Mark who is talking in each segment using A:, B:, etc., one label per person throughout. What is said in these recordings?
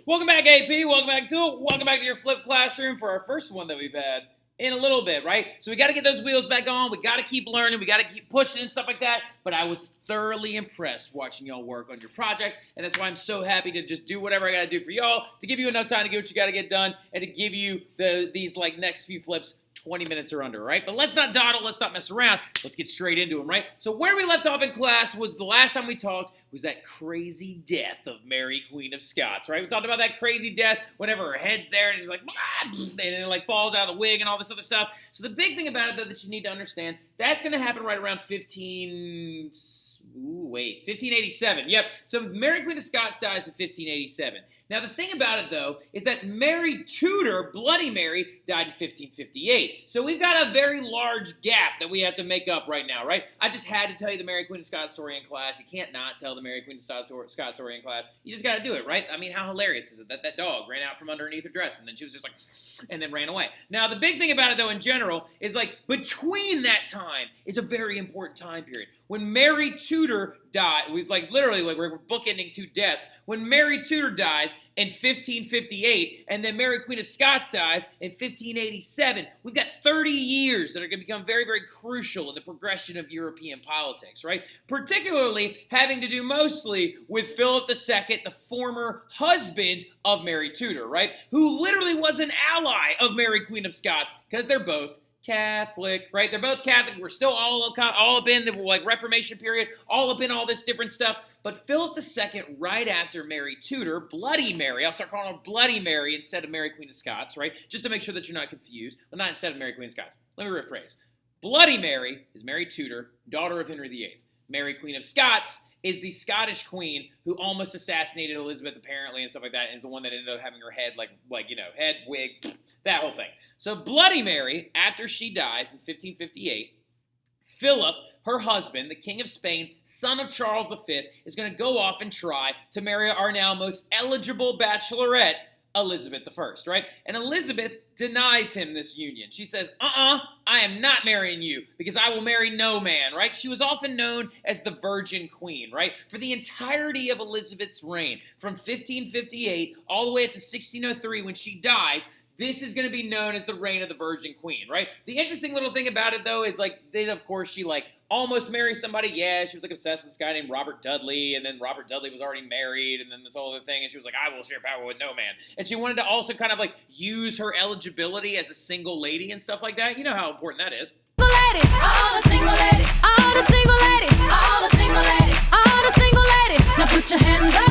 A: Welcome back, AP. Welcome back to it. Welcome back to your flipped classroom for our first one that we've had in a little bit, right? So we got to get those wheels back on. We got to keep learning. We got to keep pushing and stuff like that. But I was thoroughly impressed watching y'all work on your projects, and that's why I'm so happy to just do whatever I got to do for y'all to give you enough time to get what you got to get done and to give you these next few flips 20 minutes or under, right? But let's not dawdle, let's not mess around. Let's get straight into them, right? So where we left off in class was the last time we talked was that crazy death of Mary, Queen of Scots, right? We talked about that crazy death whenever her head's there and she's like, and it falls out of the wig and all this other stuff. So the big thing about it, though, that you need to understand, that's going to happen right around 1587. Yep. So Mary Queen of Scots dies in 1587. Now, the thing about it, though, is that Mary Tudor, Bloody Mary, died in 1558. So we've got a very large gap that we have to make up right now, right? I just had to tell you the Mary Queen of Scots story in class. You can't not tell the Mary Queen of Scots story in class. You just got to do it, right? I mean, how hilarious is it that that dog ran out from underneath her dress and then she was just like, and then ran away. Now, the big thing about it, though, in general, is between that time is a very important time period. When Mary Tudor died, we're bookending two deaths. When Mary Tudor dies in 1558, and then Mary Queen of Scots dies in 1587, we've got 30 years that are going to become very, very crucial in the progression of European politics, right? Particularly having to do mostly with Philip II, the former husband of Mary Tudor, right? Who literally was an ally of Mary Queen of Scots, because they're both Catholic, right? They're both Catholic. We're still all up in the Reformation period, all up in all this different stuff. But Philip II, right after Mary Tudor, Bloody Mary, I'll start calling her Bloody Mary instead of Mary Queen of Scots, right? Just to make sure that you're not confused. Well, not instead of Mary Queen of Scots. Let me rephrase. Bloody Mary is Mary Tudor, daughter of Henry VIII. Mary Queen of Scots is the Scottish queen who almost assassinated Elizabeth, apparently, and stuff like that, and is the one that ended up having her head, head, wig, that whole thing. So Bloody Mary, after she dies in 1558, Philip, her husband, the King of Spain, son of Charles V, is going to go off and try to marry our now most eligible bachelorette, Elizabeth I, right? And Elizabeth denies him this union. She says, I am not marrying you because I will marry no man, right? She was often known as the Virgin Queen, right? For the entirety of Elizabeth's reign, from 1558 all the way up to 1603 when she dies, this is going to be known as the reign of the Virgin Queen, right? The interesting little thing about it, though, is she almost married somebody. Yeah, she was obsessed with this guy named Robert Dudley, and then Robert Dudley was already married, and then this whole other thing, and she was like, I will share power with no man. And she wanted to also kind of use her eligibility as a single lady and stuff like that. You know how important that is.
B: Ladies, all the single ladies, all the single ladies, all the single ladies, all the single ladies. Now put your hands up.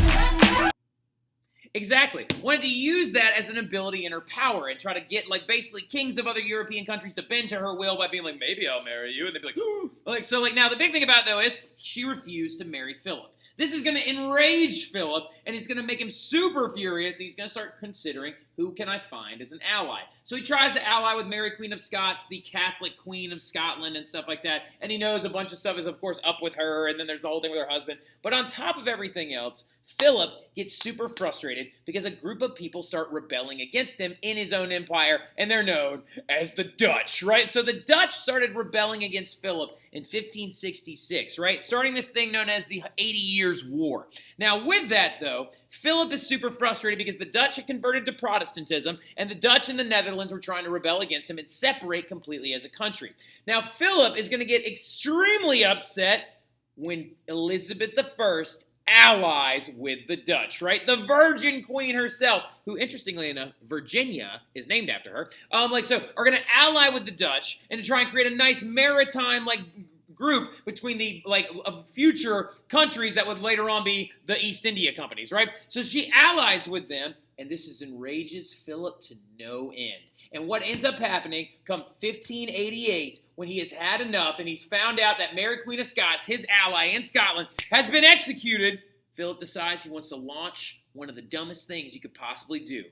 A: Exactly. Wanted to use that as an ability in her power and try to get, basically kings of other European countries to bend to her will by being maybe I'll marry you. And they'd be ooh. Now the big thing about it, though, is she refused to marry Philip. This is going to enrage Philip, and it's going to make him super furious. He's going to start considering, who can I find as an ally? So he tries to ally with Mary Queen of Scots, the Catholic Queen of Scotland and stuff like that. And he knows a bunch of stuff is, of course, up with her, and then there's the whole thing with her husband. But on top of everything else, Philip gets super frustrated because a group of people start rebelling against him in his own empire, and they're known as the Dutch, right? So the Dutch started rebelling against Philip in 1566, right? Starting this thing known as the 80 Years' War. Now, with that, though, Philip is super frustrated because the Dutch had converted to Protestantism, and the Dutch and the Netherlands were trying to rebel against him and separate completely as a country. Now, Philip is going to get extremely upset when Elizabeth I allies with the Dutch, right? The Virgin Queen herself, who, interestingly enough, Virginia is named after her, are going to ally with the Dutch and to try and create a nice maritime, group between the future countries that would later on be the East India companies, right? So she allies with them, and this enrages Philip to no end. And what ends up happening come 1588, when he has had enough and he's found out that Mary Queen of Scots, his ally in Scotland, has been executed, Philip decides he wants to launch one of the dumbest things you could possibly do.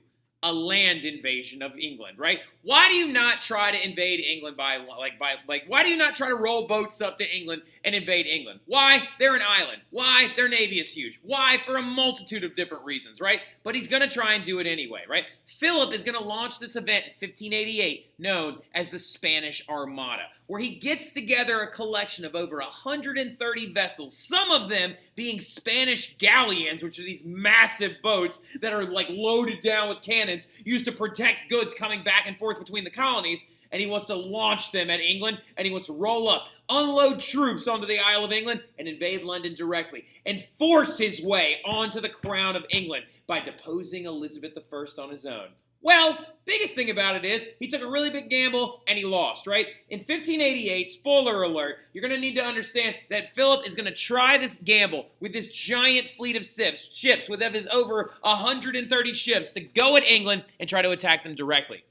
A: A land invasion of England, right? Why do you not try to invade England why do you not try to roll boats up to England and invade England? Why? They're an island. Why? Their navy is huge. Why? For a multitude of different reasons, right? But he's going to try and do it anyway, right? Philip is going to launch this event in 1588, known as the Spanish Armada, where he gets together a collection of over 130 vessels, some of them being Spanish galleons, which are these massive boats that are like loaded down with cannons used to protect goods coming back and forth between the colonies. And he wants to launch them at England, and he wants to roll up, unload troops onto the Isle of England, and invade London directly, and force his way onto the crown of England by deposing Elizabeth I on his own. Well, biggest thing about it is he took a really big gamble and he lost, right? In 1588, spoiler alert, you're going to need to understand that Philip is going to try this gamble with this giant fleet of ships with his over 130 ships to go at England and try to attack them directly.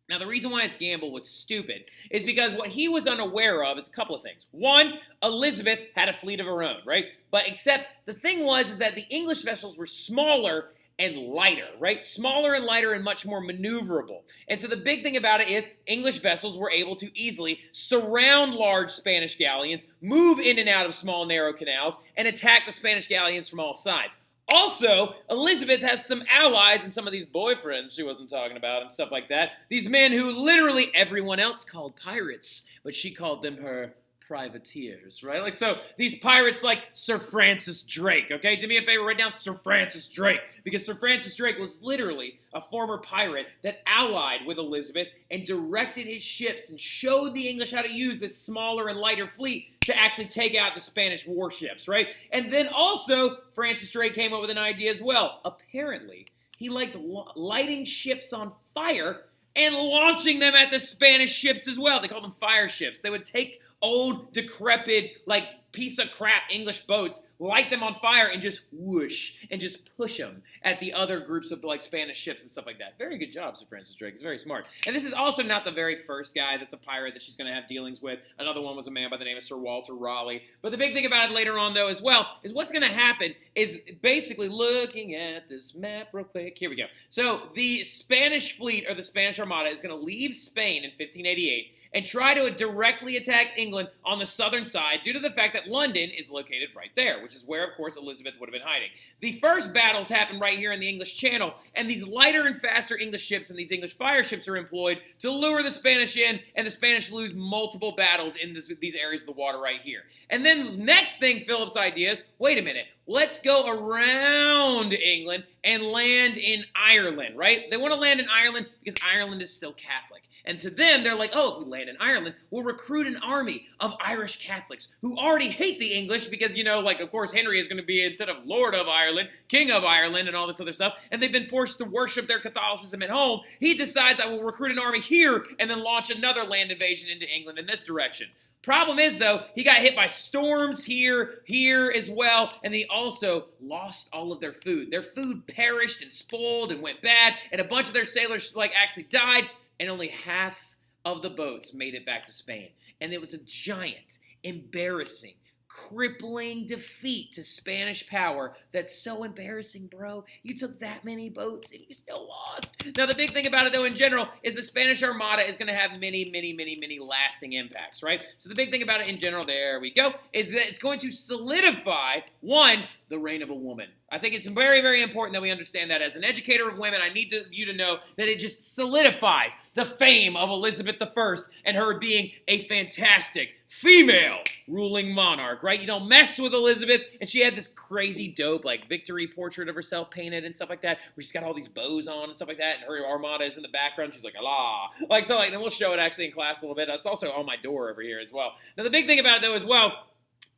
A: Now, the reason why his gamble was stupid is because what he was unaware of is a couple of things. One, Elizabeth had a fleet of her own, right? But except the thing is that the English vessels were smaller and lighter, right? Smaller and lighter and much more maneuverable. And so the big thing about it is English vessels were able to easily surround large Spanish galleons, move in and out of small, narrow canals, and attack the Spanish galleons from all sides. Also, Elizabeth has some allies and some of these boyfriends she wasn't talking about and stuff like that. These men who literally everyone else called pirates, but she called them her privateers, right? Like, so these pirates like Sir Francis Drake, okay? Do me a favor, write down Sir Francis Drake, because Sir Francis Drake was literally a former pirate that allied with Elizabeth and directed his ships and showed the English how to use this smaller and lighter fleet to actually take out the Spanish warships, right? And then also, Francis Drake came up with an idea as well. Apparently, he liked lighting ships on fire and launching them at the Spanish ships as well. They called them fire ships. They would take old, decrepit, like, piece of crap English boats, light them on fire, and just whoosh, and just push them at the other groups of, like, Spanish ships and stuff like that. Very good job, Sir Francis Drake. He's very smart. And this is also not the very first guy that's a pirate that she's going to have dealings with. Another one was a man by the name of Sir Walter Raleigh. But the big thing about it later on, though, as well, is what's going to happen is basically looking at this map real quick. Here we go. So the Spanish fleet, or the Spanish Armada, is going to leave Spain in 1588 and try to directly attack England on the southern side due to the fact that London is located right there, which is where, of course, Elizabeth would have been hiding. The first battles happen right here in the English Channel, and these lighter and faster English ships and these English fire ships are employed to lure the Spanish in, and the Spanish lose multiple battles in these areas of the water right here. And then next thing Philip's idea is, wait a minute, let's go around England and land in Ireland, right? They want to land in Ireland because Ireland is still Catholic. And to them, they're like, oh, if we land in Ireland, we'll recruit an army of Irish Catholics who already hate the English because, you know, like, of course, Henry is going to be, instead of Lord of Ireland, King of Ireland and all this other stuff, and they've been forced to worship their Catholicism at home. He decides, I will recruit an army here and then launch another land invasion into England in this direction. Problem is, though, he got hit by storms here as well, and they also lost all of their food. Their food perished and spoiled and went bad, and a bunch of their sailors, like, actually died, and only half of the boats made it back to Spain. And it was a giant, embarrassing, crippling defeat to Spanish power that's so embarrassing, bro. You took that many boats and you still lost. Now, the big thing about it, though, in general, is the Spanish Armada is going to have many, many, many, many lasting impacts, right? So the big thing about it in general, there we go, is that it's going to solidify, one, the reign of a woman. I think it's very, very important that we understand that. As an educator of women, I need you to know that it just solidifies the fame of Elizabeth I and her being a fantastic female ruling monarch, right? You don't mess with Elizabeth, and she had this crazy dope, like, victory portrait of herself painted and stuff like that, where she's got all these bows on and stuff like that, and her armada is in the background. She's like, Allah. Like, so, like, and we'll show it actually in class a little bit. It's also on my door over here as well. Now, the big thing about it, though, as well,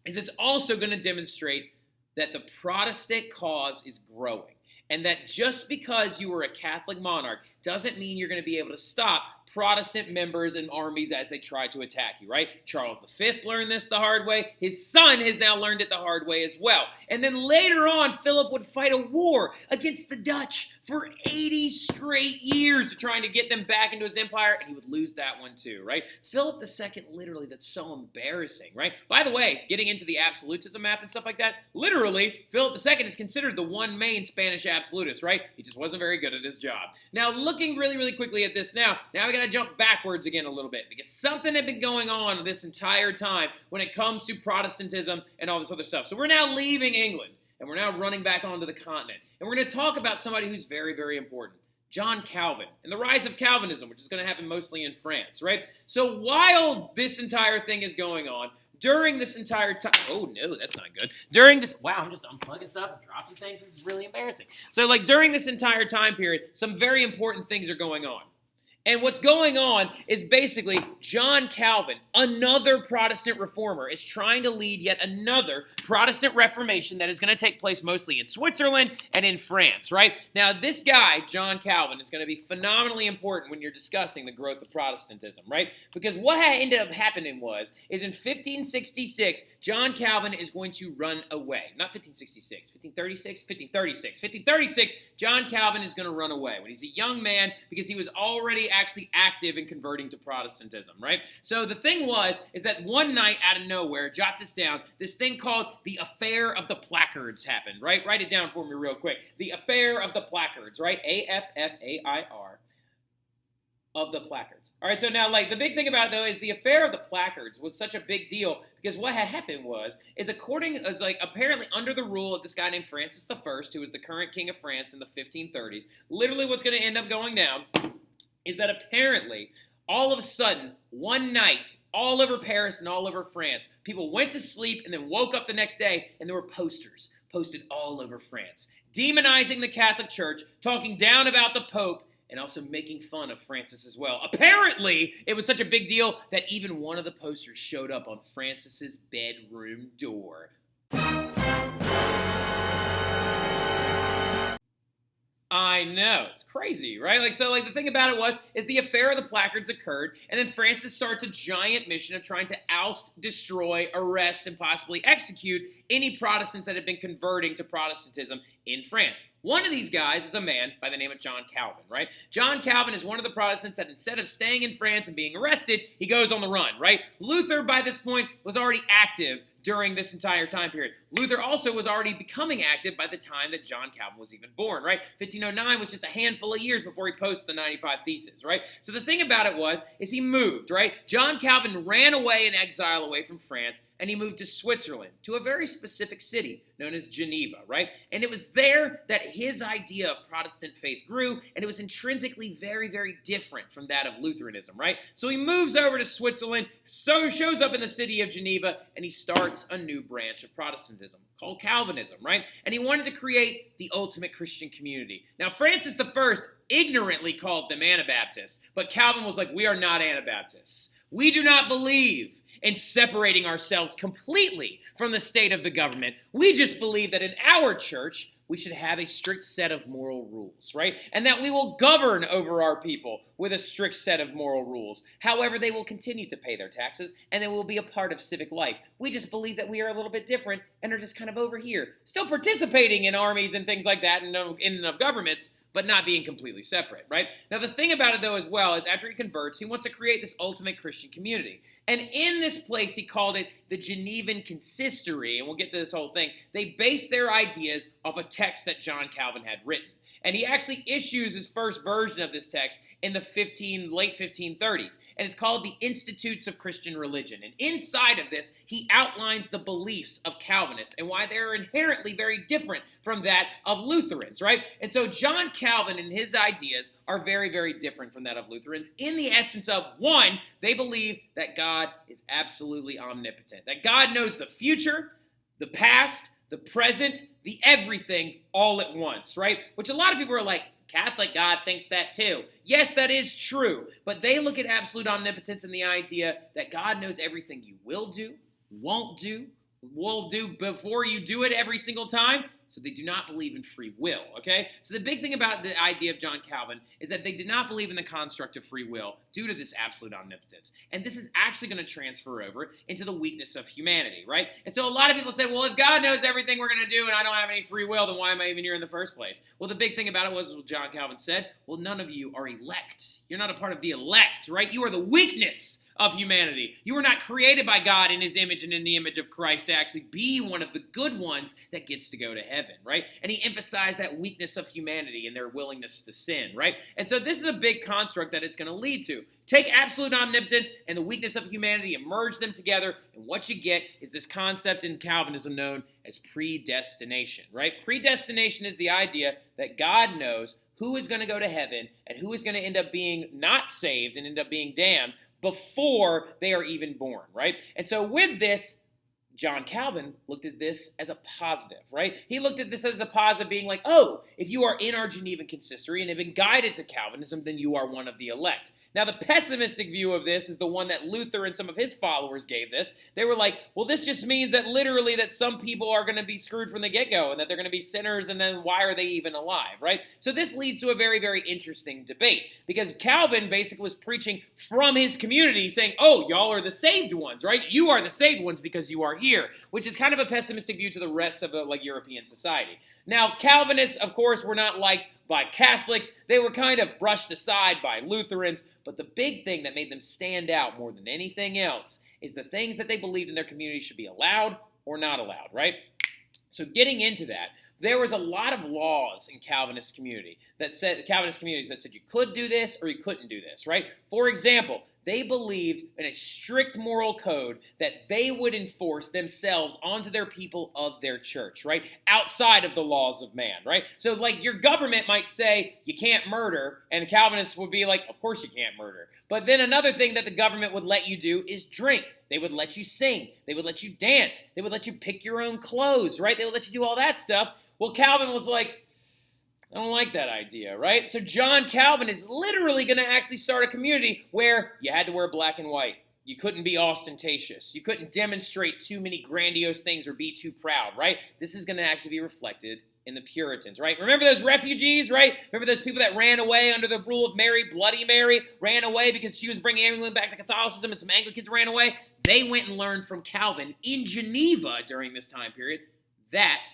A: is it's also going to demonstrate that the Protestant cause is growing, and that just because you were a Catholic monarch doesn't mean you're going to be able to stop Protestant members and armies as they try to attack you, right? Charles V learned this the hard way. His son has now learned it the hard way as well. And then later on, Philip would fight a war against the Dutch for 80 straight years trying to get them back into his empire, and he would lose that one too, right? Philip II, literally, that's so embarrassing, right? By the way, getting into the absolutism map and stuff like that, literally, Philip II is considered the one main Spanish absolutist, right? He just wasn't very good at his job. Now, looking really, really quickly at this now we got to jump backwards again a little bit, because something had been going on this entire time when it comes to Protestantism and all this other stuff. So we're now leaving England, and we're now running back onto the continent. And we're going to talk about somebody who's very, very important. John Calvin and the rise of Calvinism, which is going to happen mostly in France, right? So while this entire thing is going on, during this entire time, oh no, that's not good. During this, wow, I'm just unplugging stuff and dropping things. This is really embarrassing. So like during this entire time period, some very important things are going on. And what's going on is basically John Calvin, another Protestant reformer, is trying to lead yet another Protestant Reformation that is going to take place mostly in Switzerland and in France, right? Now, this guy, John Calvin, is going to be phenomenally important when you're discussing the growth of Protestantism, right? Because what ended up happening is in 1566, John Calvin is going to run away. Not 1566, 1536, 1536. 1536, John Calvin is going to run away when he's a young man because he was already actually active in converting to Protestantism, right? So the thing is that one night out of nowhere, jot this down, this thing called the Affair of the Placards happened, right? Write it down for me real quick. The Affair of the Placards, right? A-F-F-A-I-R. Of the placards. All right, so now, like, the big thing about it, though, is the Affair of the Placards was such a big deal because what had happened it's like, apparently under the rule of this guy named Francis I, who was the current king of France in the 1530s, literally what's going to end up going down is that apparently, all of a sudden, one night, all over Paris and all over France, people went to sleep and then woke up the next day, and there were posters posted all over France, demonizing the Catholic Church, talking down about the Pope, and also making fun of Francis as well. Apparently, it was such a big deal that even one of the posters showed up on Francis's bedroom door. I know, it's crazy, right? The thing about it is the Affair of the Placards occurred, and then Francis starts a giant mission of trying to oust, destroy, arrest, and possibly execute any Protestants that had been converting to Protestantism in France. One of these guys is a man by the name of John Calvin, right? John Calvin is one of the Protestants that instead of staying in France and being arrested, he goes on the run, right? Luther, by this point, was already active during this entire time period. Luther also was already becoming active by the time that John Calvin was even born, right? 1509 was just a handful of years before he posted the 95 Theses, right? So the thing about it is he moved, right? John Calvin ran away in exile away from France, and he moved to Switzerland, to a very specific city known as Geneva, right? And it was there that his idea of Protestant faith grew, and it was intrinsically very, very different from that of Lutheranism, right? So he moves over to Switzerland, shows up in the city of Geneva, and he starts a new branch of Protestantism called Calvinism, right? And he wanted to create the ultimate Christian community. Now, Francis I ignorantly called them Anabaptists, but Calvin was like, we are not Anabaptists. We do not believe in separating ourselves completely from the state of the government. We just believe that in our church, we should have a strict set of moral rules, right? And that we will govern over our people with a strict set of moral rules. However, they will continue to pay their taxes, and they will be a part of civic life. We just believe that we are a little bit different and are just kind of over here, still participating in armies and things like that in and of governments, but not being completely separate, right? Now, the thing about it, though, as well, is after he converts, he wants to create this ultimate Christian community. And in this place, he called it the Genevan Consistory, and we'll get to this whole thing. They based their ideas off a text that John Calvin had written. And he actually issues his first version of this text in the late 1530s. And it's called the Institutes of Christian Religion. And inside of this, he outlines the beliefs of Calvinists and why they're inherently very different from that of Lutherans, right? And so John Calvin and his ideas are very, very different from that of Lutherans in the essence of, one, they believe that God is absolutely omnipotent, that God knows the future, the past, the present, the everything all at once, right? Which a lot of people are like, Catholic God thinks that too. Yes, that is true, but they look at absolute omnipotence and the idea that God knows everything you will do, won't do, will do before you do it every single time. So they do not believe in free will, okay? So the big thing about the idea of John Calvin is that they did not believe in the construct of free will due to this absolute omnipotence. And this is actually going to transfer over into the weakness of humanity, right? And so a lot of people say, well, if God knows everything we're going to do and I don't have any free will, then why am I even here in the first place? Well, the big thing about it was what John Calvin said, well, none of you are elect. You're not a part of the elect, right? You are the weakness of humanity. You were not created by God in his image and in the image of Christ to actually be one of the good ones that gets to go to heaven, right? And he emphasized that weakness of humanity and their willingness to sin, right? And so this is a big construct that it's going to lead to. Take absolute omnipotence and the weakness of humanity and merge them together, and what you get is this concept in Calvinism known as predestination, right? Predestination is the idea that God knows who is going to go to heaven and who is going to end up being not saved and end up being damned before they are even born, right? And so with this, John Calvin looked at this as a positive, right? He looked at this as a positive, being like, oh, if you are in our Genevan consistory and have been guided to Calvinism, then you are one of the elect. Now, the pessimistic view of this is the one that Luther and some of his followers gave this. They were like, well, this just means that literally that some people are going to be screwed from the get-go and that they're going to be sinners, and then why are they even alive, right? So this leads to a very, very interesting debate, because Calvin basically was preaching from his community saying, oh, y'all are the saved ones, right? You are the saved ones because you are here, which is kind of a pessimistic view to the rest of the European society. Now, Calvinists, of course, were not liked by Catholics. They were kind of brushed aside by Lutherans, but the big thing that made them stand out more than anything else is the things that they believed in their community should be allowed or not allowed, right? So getting into that, there was a lot of laws in Calvinist communities that said you could do this or you couldn't do this, right? For example, they believed in a strict moral code that they would enforce themselves onto their people of their church, right? Outside of the laws of man, right? So like your government might say you can't murder, and Calvinists would be like, of course you can't murder. But then another thing that the government would let you do is drink. They would let you sing. They would let you dance. They would let you pick your own clothes, right? They would let you do all that stuff. Well, Calvin was like, I don't like that idea, right? So John Calvin is literally going to actually start a community where you had to wear black and white. You couldn't be ostentatious. You couldn't demonstrate too many grandiose things or be too proud, right? This is going to actually be reflected in the Puritans, right? Remember those refugees, right? Remember those people that ran away under the rule of Mary, Bloody Mary, ran away because she was bringing England back to Catholicism, and some Anglicans ran away? They went and learned from Calvin in Geneva during this time period that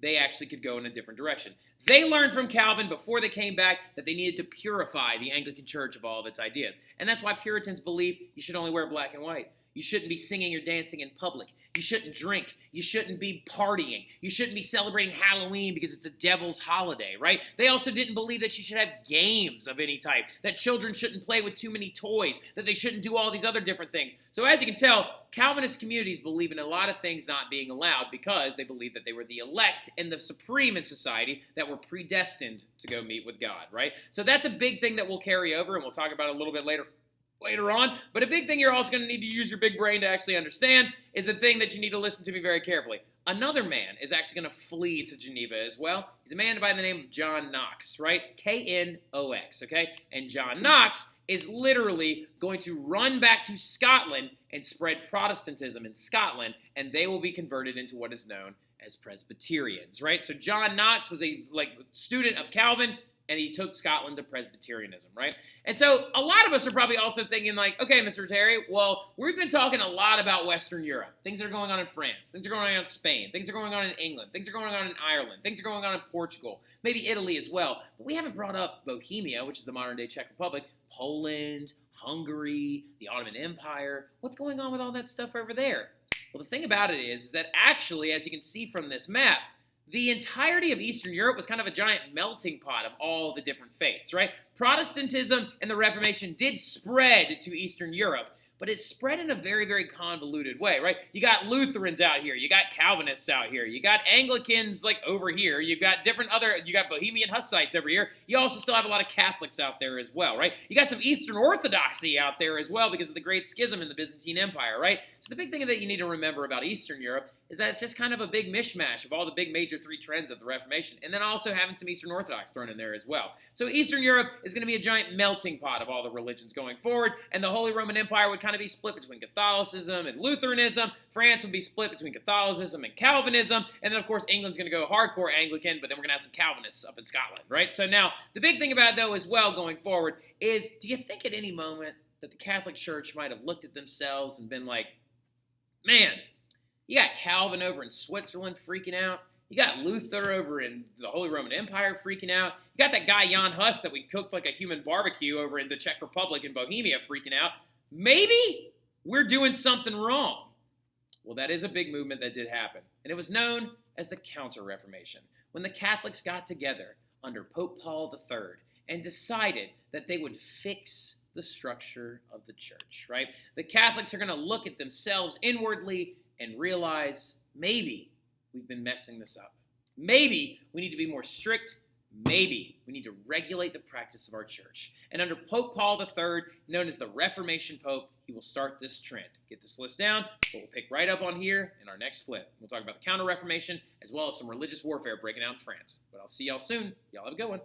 A: they actually could go in a different direction. They learned from Calvin before they came back that they needed to purify the Anglican Church of all of its ideas. And that's why Puritans believe you should only wear black and white. You shouldn't be singing or dancing in public. You shouldn't drink. You shouldn't be partying. You shouldn't be celebrating Halloween because it's a devil's holiday, right? They also didn't believe that you should have games of any type, that children shouldn't play with too many toys, that they shouldn't do all these other different things. So as you can tell, Calvinist communities believe in a lot of things not being allowed because they believe that they were the elect and the supreme in society that were predestined to go meet with God, right? So that's a big thing that we'll carry over, and we'll talk about it a little bit later on. But a big thing you're also going to need to use your big brain to actually understand is a thing that you need to listen to me very carefully. Another man is actually going to flee to Geneva as well. He's a man by the name of John Knox, right? K-N-O-X, okay? And John Knox is literally going to run back to Scotland and spread Protestantism in Scotland, and they will be converted into what is known as Presbyterians, right? So John Knox was a student of Calvin, and he took Scotland to Presbyterianism, right? And so a lot of us are probably also thinking like, okay, Mr. Terry, well, we've been talking a lot about Western Europe. Things that are going on in France. Things are going on in Spain. Things are going on in England. Things are going on in Ireland. Things are going on in Portugal. Maybe Italy as well. But we haven't brought up Bohemia, which is the modern-day Czech Republic, Poland, Hungary, the Ottoman Empire. What's going on with all that stuff over there? Well, the thing about it is that actually, as you can see from this map, the entirety of Eastern Europe was kind of a giant melting pot of all the different faiths, right? Protestantism and the Reformation did spread to Eastern Europe, but it spread in a very, very convoluted way, right? You got Lutherans out here. You got Calvinists out here. You got Anglicans like over here. You got you got Bohemian Hussites over here. You also still have a lot of Catholics out there as well, right? You got some Eastern Orthodoxy out there as well because of the Great Schism in the Byzantine Empire, right? So the big thing that you need to remember about Eastern Europe is that it's just kind of a big mishmash of all the big major three trends of the Reformation, and then also having some Eastern Orthodox thrown in there as well. So Eastern Europe is going to be a giant melting pot of all the religions going forward, and the Holy Roman Empire would kind of be split between Catholicism and Lutheranism. France would be split between Catholicism and Calvinism, and then of course England's going to go hardcore Anglican, but then we're going to have some Calvinists up in Scotland, right? So now, the big thing about it though as well going forward is, do you think at any moment that the Catholic Church might have looked at themselves and been like, man, you got Calvin over in Switzerland freaking out. You got Luther over in the Holy Roman Empire freaking out. You got that guy Jan Hus that we cooked like a human barbecue over in the Czech Republic in Bohemia freaking out. maybe we're doing something wrong. Well, that is a big movement that did happen, and it was known as the Counter-Reformation, when the Catholics got together under Pope Paul III and decided that they would fix the structure of the church, right? The Catholics are going to look at themselves inwardly and realize, maybe we've been messing this up. Maybe we need to be more strict. Maybe we need to regulate the practice of our church. And under Pope Paul III, known as the Reformation Pope, he will start this trend. Get this list down, but we'll pick right up on here in our next flip. We'll talk about the Counter-Reformation as well as some religious warfare breaking out in France. But I'll see y'all soon. Y'all have a good one.